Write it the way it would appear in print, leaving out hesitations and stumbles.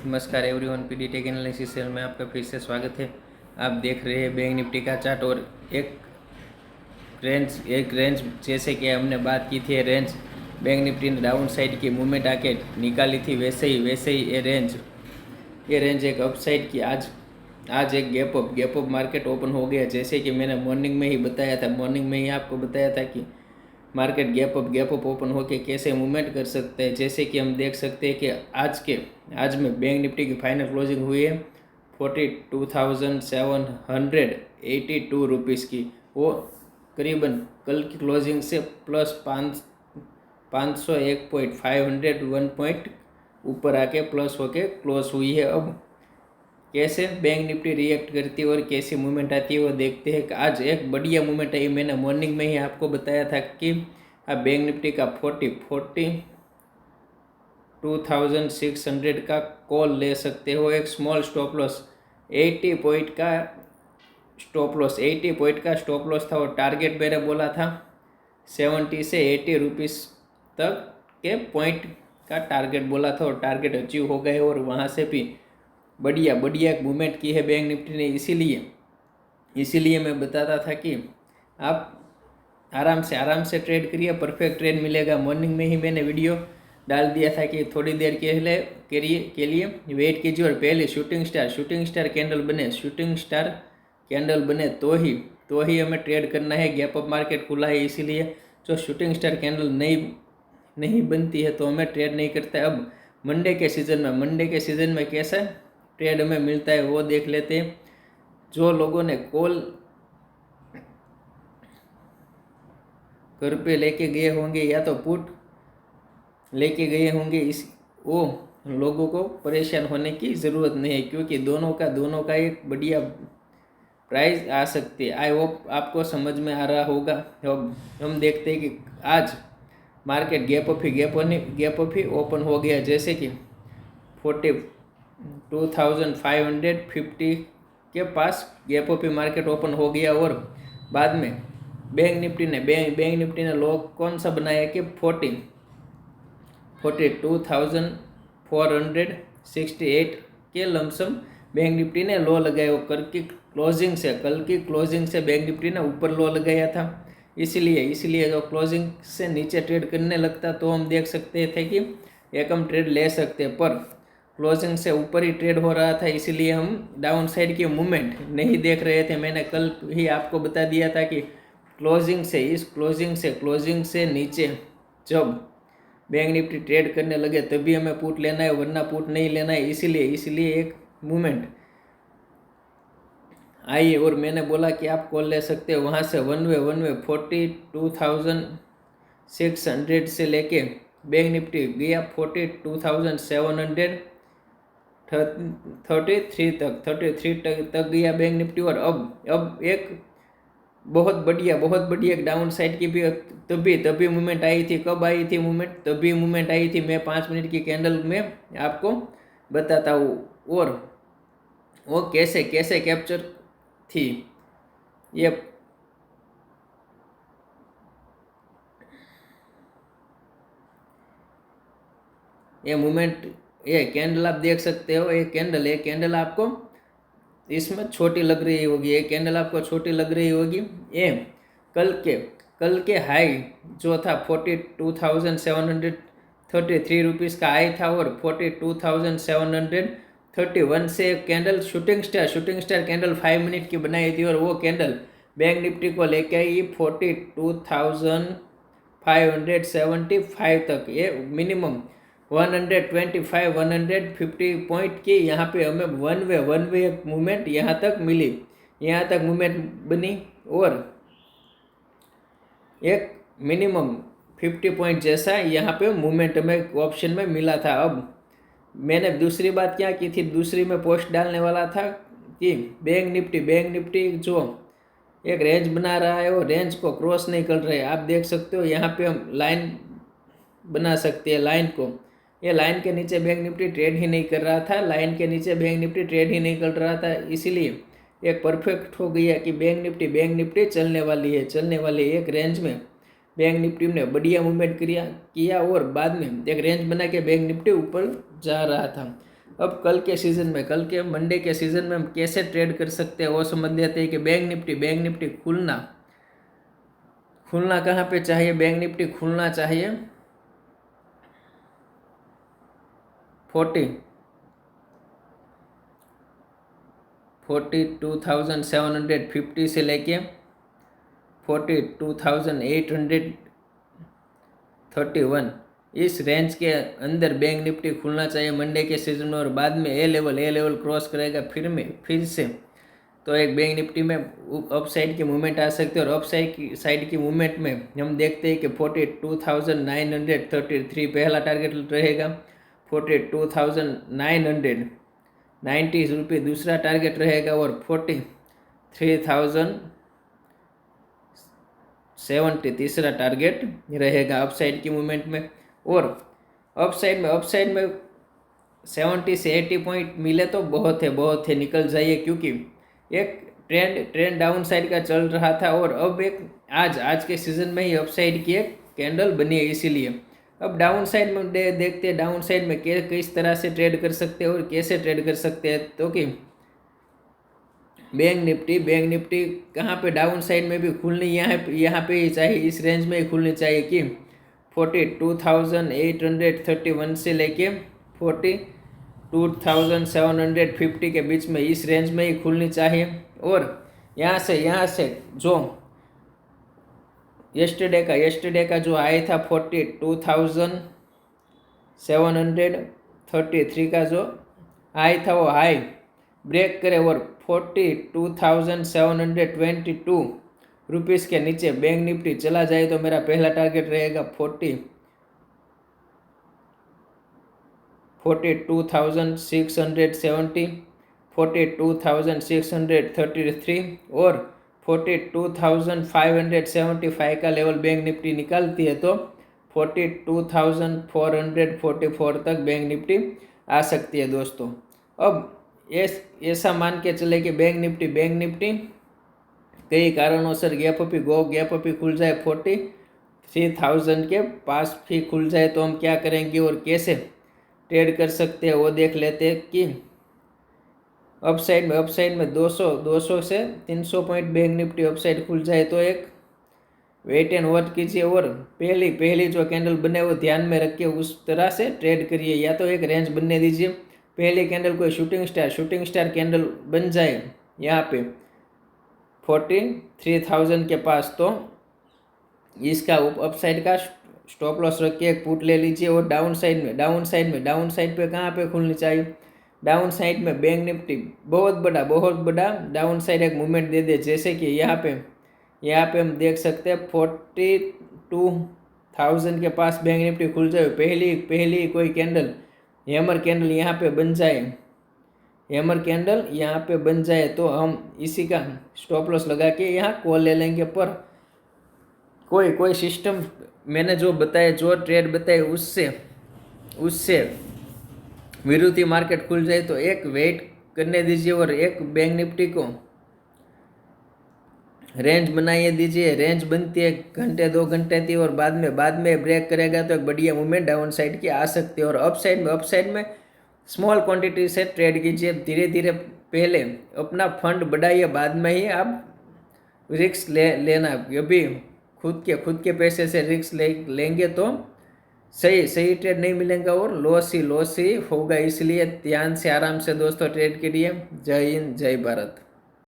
नमस्कार everyone, PD tech analysis channel में आपका फिर से स्वागत है। आप देख रहे हैं बैंक निफ्टी का चार्ट और एक रेंज जैसे कि हमने बात की थी, रेंज बैंक निफ्टी ने डाउन साइड की मूवमेंट आके निकाली थी, वैसे ही ये रेंज एक अपसाइड की आज एक गैप अप मार्केट ओपन हो गया। जैसे कि मैंने मॉर्निंग में ही आपको बताया था कि मार्केट गैप अप ओपन होके कैसे मूवमेंट कर सकते हैं। जैसे कि हम देख सकते हैं कि आज में बैंक निफ्टी की फाइनल क्लोजिंग हुई है 42,782 रुपीज़ की। वो करीबन कल की क्लोजिंग से प्लस 501.501 पॉइंट ऊपर आके प्लस होके क्लोज हुई है। अब कैसे बैंक निफ्टी रिएक्ट करती है और कैसी मूवमेंट आती है वो देखते हैं। आज एक बढ़िया मूवमेंट आई, मैंने मॉर्निंग में ही आपको बताया था कि आप बैंक निफ्टी का 42,600 का कॉल ले सकते हो। एक स्मॉल स्टॉप लॉस 80 पॉइंट का स्टॉप लॉस था और टारगेट मैंने बोला था 70 से 80 रुपीज़ तक के पॉइंट का टारगेट बोला था और टारगेट अचीव हो गए और वहाँ से भी बढ़िया एक मूवमेंट की है बैंक निफ्टी ने। इसीलिए मैं बताता था कि आप आराम से ट्रेड करिए, परफेक्ट ट्रेड मिलेगा। मॉर्निंग में ही मैंने वीडियो डाल दिया था कि थोड़ी देर के लिए वेट कीजिए और पहले शूटिंग स्टार कैंडल बने तो ही हमें ट्रेड करना है। गैप अप मार्केट खुला है, इसीलिए जो शूटिंग स्टार कैंडल नहीं बनती है तो हमें ट्रेड नहीं करता है। अब मंडे के सीज़न में कैसा ट्रेड हमें मिलता है वो देख लेते हैं। जो लोगों ने कॉल घर पे लेके गए होंगे या तो पुट लेके गए होंगे, वो लोगों को परेशान होने की ज़रूरत नहीं है, क्योंकि दोनों का एक बढ़िया प्राइस आ सकती है। आई होप आपको समझ में आ रहा होगा। अब हम देखते हैं कि आज मार्केट गैप अप ही ओपन हो गया। जैसे कि 42,550 के पास गैप अप ही मार्केट ओपन हो गया और बाद में बैंक निफ्टी ने लो कौन सा बनाया कि 42,468 के लमसम बैंक निफ्टी ने लो लगाया। कल की क्लोजिंग से बैंक निफ्टी ने ऊपर लो लगाया था। इसीलिए जो क्लोजिंग से नीचे ट्रेड करने लगता तो हम देख सकते थे कि एक हम ट्रेड ले सकते, पर क्लोजिंग से ऊपर ही ट्रेड हो रहा था, इसीलिए हम डाउन साइड की मूवमेंट नहीं देख रहे थे। मैंने कल ही आपको बता दिया था कि क्लोजिंग से नीचे जब बैंक निफ्टी ट्रेड करने लगे तभी हमें पुट लेना है, वरना पुट नहीं लेना है। इसीलिए एक मूवमेंट आई और मैंने बोला कि आप कॉल ले सकते हो। वहाँ से वन वे 42,600 से लेके बैंक निफ्टी गया 42,733 तक गया बैंक निफ्टी। और अब एक बहुत बढ़िया एक डाउन साइड की भी तभी मूवमेंट आई थी। कब आई थी मूवमेंट? तभी मूवमेंट आई थी, मैं 5 मिनट की कैंडल में आपको बताता हूँ और वो कैसे कैप्चर थी। ये मूवमेंट, ये कैंडल आप देख सकते हो। ये कैंडल आपको इसमें छोटी लग रही होगी, ये कैंडल आपको छोटी लग रही होगी। ये कल के हाई जो था 42,733 रुपीज़ का हाई था और 42,731 से candle shooting star candle 5 minute की बनाई थी और वो कैंडल बैंक निफ्टी को लेके आई 42,575 तक। ये मिनिमम 125-150 पॉइंट की यहाँ पे हमें वन वे मूवमेंट यहाँ तक मूवमेंट बनी और एक मिनिमम 50 पॉइंट जैसा यहाँ पे मूवमेंट हमें ऑप्शन में मिला था। अब मैंने दूसरी बात क्या की थी, दूसरी में पोस्ट डालने वाला था कि बैंक निफ्टी जो एक रेंज बना रहा है वो रेंज को क्रॉस नहीं कर रहे। आप देख सकते हो यहाँ पे हम लाइन बना सकते हैं, लाइन को। ये लाइन के नीचे बैंक निफ्टी ट्रेड ही नहीं कर रहा था, इसीलिए एक परफेक्ट हो गया कि बैंक निफ्टी चलने वाली है। एक रेंज में बैंक निफ्टी ने बढ़िया मूवमेंट किया और बाद में एक रेंज बना के बैंक निफ्टी ऊपर जा रहा था। अब कल के सीज़न में, कल के मंडे के सीज़न में हम कैसे ट्रेड कर सकते हैं वो समझ लेते हैं कि बैंक निफ्टी खुलना कहाँ पे चाहिए। बैंक निफ्टी खुलना चाहिए 42,750 से लेके 42,831 इस रेंज के अंदर बैंक निफ्टी खुलना चाहिए मंडे के सीजन में। और बाद में ए लेवल क्रॉस करेगा फिर से तो एक बैंक निफ्टी में अप साइड की मूवमेंट आ सकती है। और अप साइड की मूवमेंट में हम देखते हैं कि 42,933 पहला टारगेट रहेगा, 42,990 रुपये दूसरा टारगेट रहेगा और 43,070 तीसरा टारगेट रहेगा अप साइड की मूवमेंट में। और अप साइड में 70 से 80 पॉइंट मिले तो बहुत है निकल जाइए, क्योंकि एक ट्रेंड डाउन साइड का चल रहा था और अब एक आज के सीजन में ही अप साइड की एक कैंडल बनी है। इसीलिए अब डाउन साइड में देखते हैं डाउन साइड में किस तरह से ट्रेड कर सकते हैं और कैसे ट्रेड कर सकते हैं। तो कि बैंक निफ्टी कहाँ पे डाउन साइड में भी खुलनी यहाँ पे ही चाहिए, इस रेंज में ही खुलनी चाहिए कि 42,831 से लेके 42,750 के बीच में इस रेंज में ही खुलनी चाहिए। और यहाँ से जो यस्टरडे का जो हाई था 42,733 का जो हाई था वो हाई ब्रेक करे और 42,722 रुपीज़ के नीचे बैंक निफ्टी चला जाए तो मेरा पहला टारगेट रहेगा 42,670, 42,633 और 42,575 का लेवल बैंक निफ्टी निकालती है तो 42,444 तक बैंक निफ्टी आ सकती है दोस्तों। अब ऐसा मान के चले कि बैंक निफ्टी कई कारणों से गैप अप खुल जाए 43,000 के पास भी खुल जाए तो हम क्या करेंगे और कैसे ट्रेड कर सकते हैं वो देख लेते हैं कि अप साइड में 200 से 300 point bank Nifty up side खुल जाए तो एक वेट एंड वॉच कीजिए और पहली जो कैंडल बने वो ध्यान में रख के उस तरह से ट्रेड करिए, या तो एक रेंज बनने दीजिए। पहली कैंडल कोई शूटिंग स्टार कैंडल बन जाए यहाँ पे 43,000 के पास तो इसका अप साइड का स्टॉप लॉस रख के एक पुट ले लीजिए। और डाउन साइड पे कहाँ पे खुलनी चाहिए, डाउन साइड में बैंक निफ्टी बहुत बड़ा डाउन साइड एक मूवमेंट दे दे, जैसे कि यहाँ पे हम देख सकते हैं 42,000 के पास बैंक निफ्टी खुल जाए। पहली कोई कैंडल हैमर कैंडल यहाँ पे बन जाए तो हम इसी का स्टॉप लॉस लगा के यहाँ कॉल ले लेंगे। पर कोई सिस्टम मैंने जो बताया, जो ट्रेड बताए उससे विरोधी मार्केट खुल जाए तो एक वेट करने दीजिए और एक बैंक निफ्टी को रेंज बनाइए दीजिए। रेंज बनती है घंटे 2 घंटे थी और बाद में ब्रेक करेगा तो एक बढ़िया मूवमेंट डाउन साइड की आ सकती है। और अप साइड में स्मॉल क्वांटिटी से ट्रेड कीजिए, धीरे पहले अपना फंड बढ़ाइए, बाद में ही आप रिस्क लेना। अभी खुद के पैसे से रिस्क लेंगे तो सही ट्रेड नहीं मिलेगा और लॉस ही होगा। इसलिए ध्यान से आराम से दोस्तों ट्रेड करिए। जय हिंद, जय भारत।